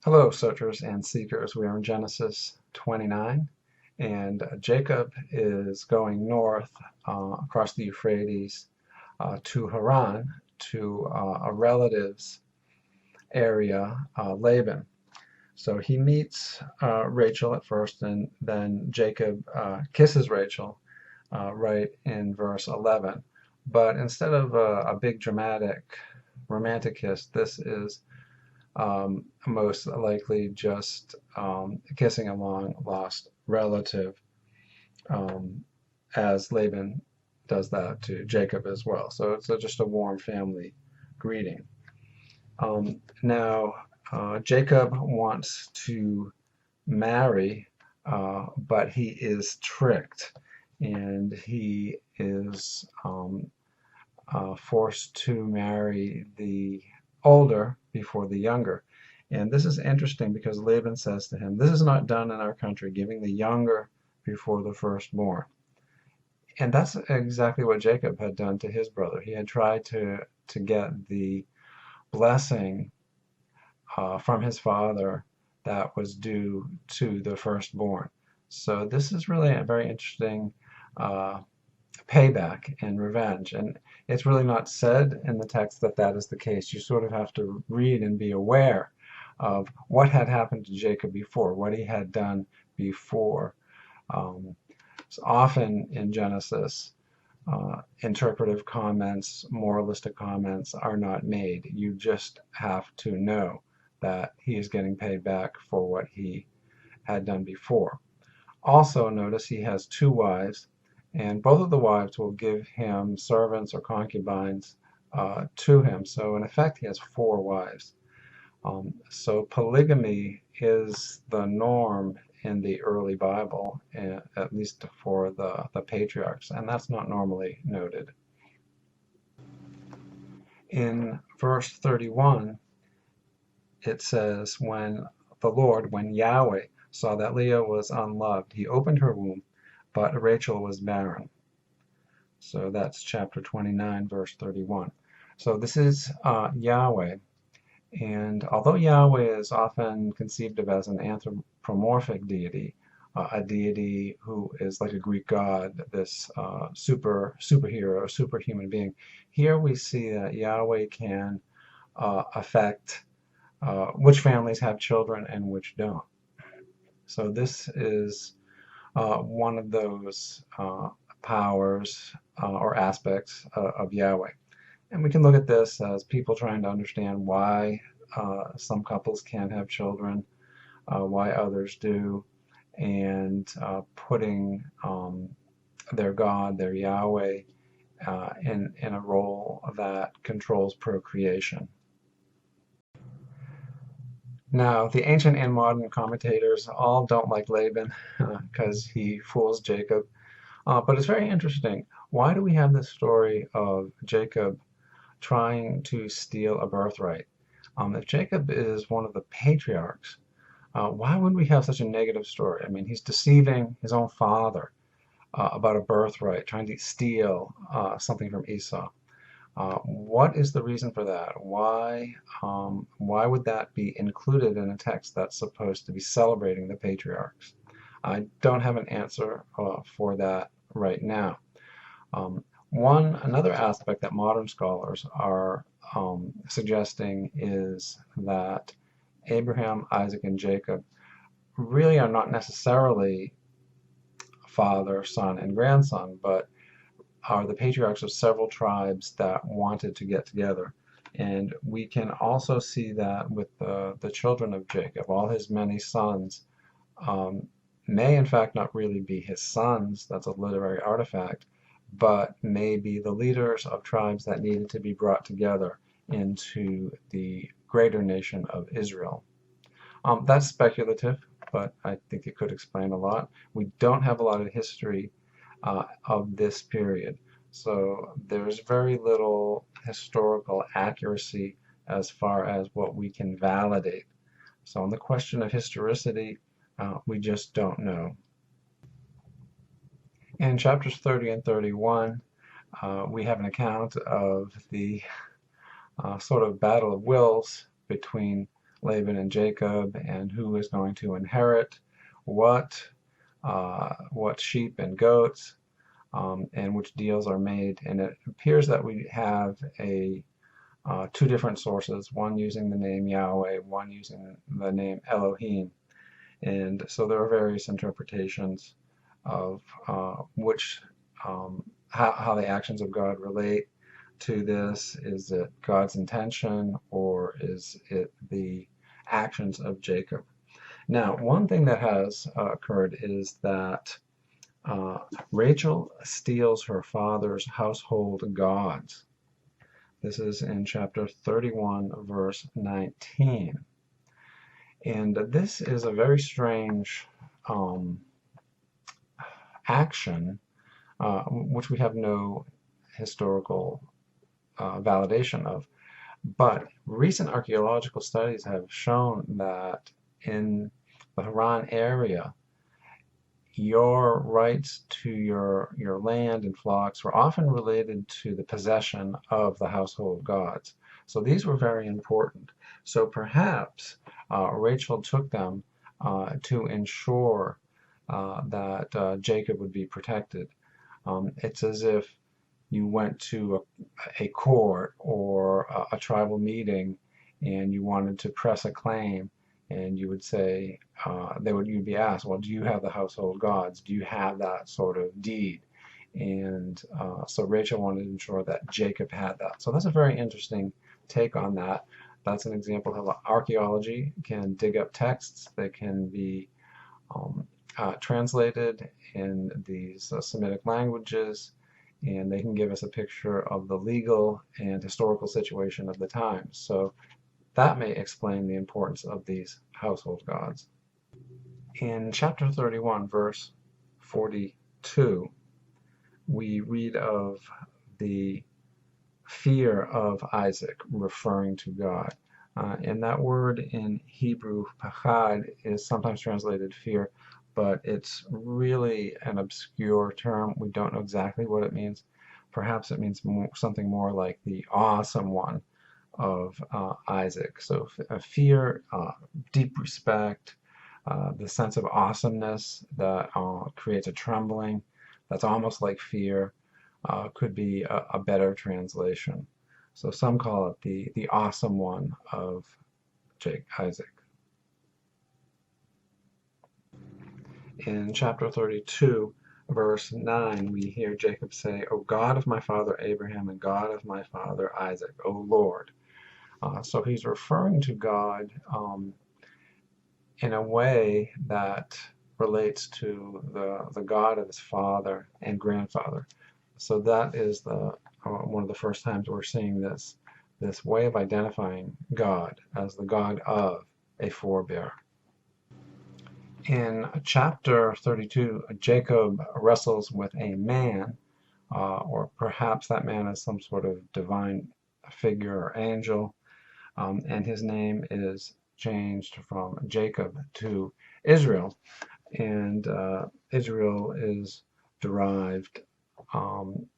Hello, searchers and seekers. We are in Genesis 29, and Jacob is going north across the Euphrates to Haran, to a relative's area, Laban. So he meets Rachel at first, and then Jacob kisses Rachel right in verse 11. But instead of a big dramatic romantic kiss, this is most likely just kissing a long lost relative, um, as Laban does that to Jacob as well. So it's just a warm family greeting. Now, Jacob wants to marry, but he is tricked, and he is forced to marry the older before the younger. And this is interesting because Laban says to him, "This is not done in our country, giving the younger before the firstborn." And that's exactly what Jacob had done to his brother. He had tried to get the blessing from his father that was due to the firstborn. So this is really a very interesting uh, payback and revenge. And it's really not said in the text that that is the case. You sort of have to read and be aware of what had happened to Jacob before, what he had done before. Um, so often in Genesis, interpretive comments, moralistic comments are not made. You just have to know that he is getting paid back for what he had done before. Also, notice he has two wives, and both of the wives will give him servants or concubines to him. So, in effect, he has four wives. So, polygamy is the norm in the early Bible, at least for the patriarchs, and that's not normally noted. In verse 31, it says, when Yahweh saw that Leah was unloved, he opened her womb, but Rachel was barren. So that's chapter 29, verse 31. So this is Yahweh. And although Yahweh is often conceived of as an anthropomorphic deity, a deity who is like a Greek god, this superhero, superhuman being, here we see that Yahweh can affect which families have children and which don't. So this is one of those powers or aspects of Yahweh. And we can look at this as people trying to understand why some couples can have children, why others do, and putting their God, their Yahweh, in a role that controls procreation. Now, the ancient and modern commentators all don't like Laban because he fools Jacob. But it's very interesting. Why do we have this story of Jacob trying to steal a birthright? If Jacob is one of the patriarchs, why would we have such a negative story? I mean, he's deceiving his own father about a birthright, trying to steal something from Esau. What is the reason for that? Why would that be included in a text that's supposed to be celebrating the patriarchs? I don't have an answer for that right now. Another aspect that modern scholars are suggesting is that Abraham, Isaac, and Jacob really are not necessarily father, son, and grandson, but are the patriarchs of several tribes that wanted to get together. And we can also see that with the children of Jacob. All his many sons may in fact not really be his sons, that's a literary artifact, but may be the leaders of tribes that needed to be brought together into the greater nation of Israel. That's speculative, but I think it could explain a lot. We don't have a lot of history of this period, so there's very little historical accuracy as far as what we can validate. So on the question of historicity, we just don't know. In chapters 30 and 31, we have an account of the sort of battle of wills between Laban and Jacob, and who is going to inherit what, what sheep and goats, and which deals are made. And it appears that we have two different sources, one using the name Yahweh, one using the name Elohim. And so there are various interpretations of how the actions of God relate to this. Is it God's intention, or is it the actions of Jacob? Now, one thing that has occurred is that Rachel steals her father's household gods. This is in chapter 31, verse 19. And this is a very strange action, which we have no historical validation of. But recent archaeological studies have shown that in the Haran area, your rights to your land and flocks were often related to the possession of the household gods. So these were very important. So perhaps Rachel took them to ensure that Jacob would be protected. It's as if you went to a court or a tribal meeting and you wanted to press a claim, and you would say, you'd be asked, well, do you have the household gods? Do you have that sort of deed? And so Rachel wanted to ensure that Jacob had that. So that's a very interesting take on that. That's an example of how archaeology can dig up texts that can be translated in these Semitic languages, and they can give us a picture of the legal and historical situation of the time. So that may explain the importance of these household gods. In chapter 31, verse 42, we read of the fear of Isaac, referring to God. And that word in Hebrew, pachad, is sometimes translated fear, but it's really an obscure term. We don't know exactly what it means. Perhaps it means something more like the awesome one of Isaac. So fear, deep respect, the sense of awesomeness that creates a trembling that's almost like fear, could be a better translation. So some call it the awesome one of Isaac. In chapter 32, verse 9, we hear Jacob say, O God of my father Abraham and God of my father Isaac, O Lord. So he's referring to God in a way that relates to the God of his father and grandfather. So that is one of the first times we're seeing this way of identifying God as the God of a forebear. In chapter 32, Jacob wrestles with a man, or perhaps that man is some sort of divine figure or angel, and his name is changed from Jacob to Israel. And Israel is derived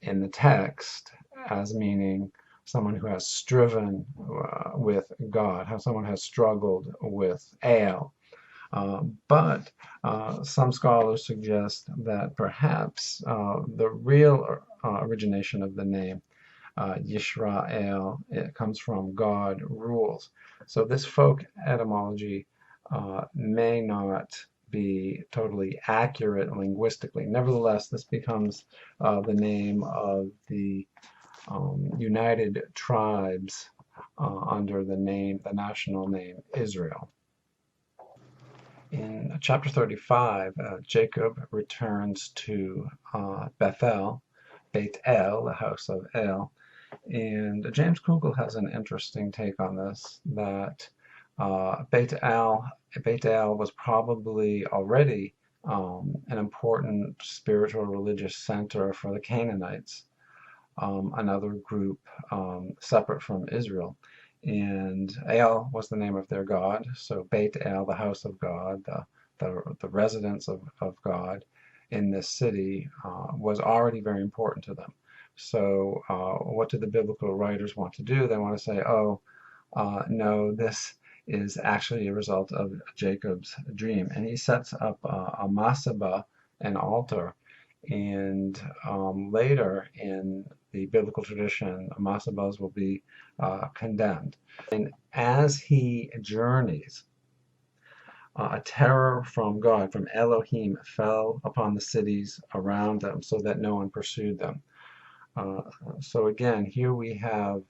in the text as meaning someone who has striven with God, how someone has struggled with El. But some scholars suggest that perhaps the real origination of the name Yisrael, it comes from God rules. So this folk etymology may not be totally accurate linguistically. Nevertheless, this becomes the name of the United Tribes under the national name Israel. In chapter 35, Jacob returns to Bethel, Beit El, the house of El, and James Kugel has an interesting take on this, that Beit El was probably already an important spiritual religious center for the Canaanites, another group separate from Israel. And El was the name of their god, so Beit El, the house of God, the residence of God in this city, was already very important to them. So what do the biblical writers want to do? They want to say, oh, no, this is actually a result of Jacob's dream. And he sets up a masabah, an altar, and later in the biblical tradition, masabahs will be condemned. And as he journeys, a terror from God, from Elohim, fell upon the cities around them so that no one pursued them. Uh, so again, here we have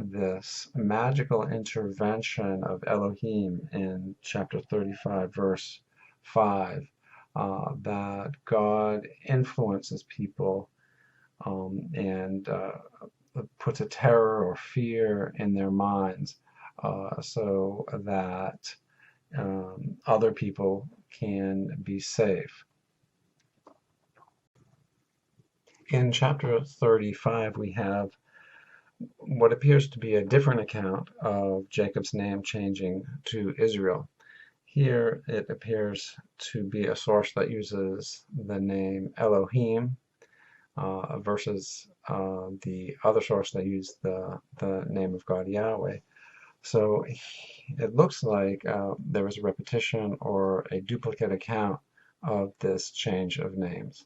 this magical intervention of Elohim in chapter 35, verse 5, that God influences people and puts a terror or fear in their minds so that other people can be safe. In chapter 35, we have what appears to be a different account of Jacob's name changing to Israel. Here it appears to be a source that uses the name Elohim versus the other source that used the name of God Yahweh. So it looks like there was a repetition or a duplicate account of this change of names.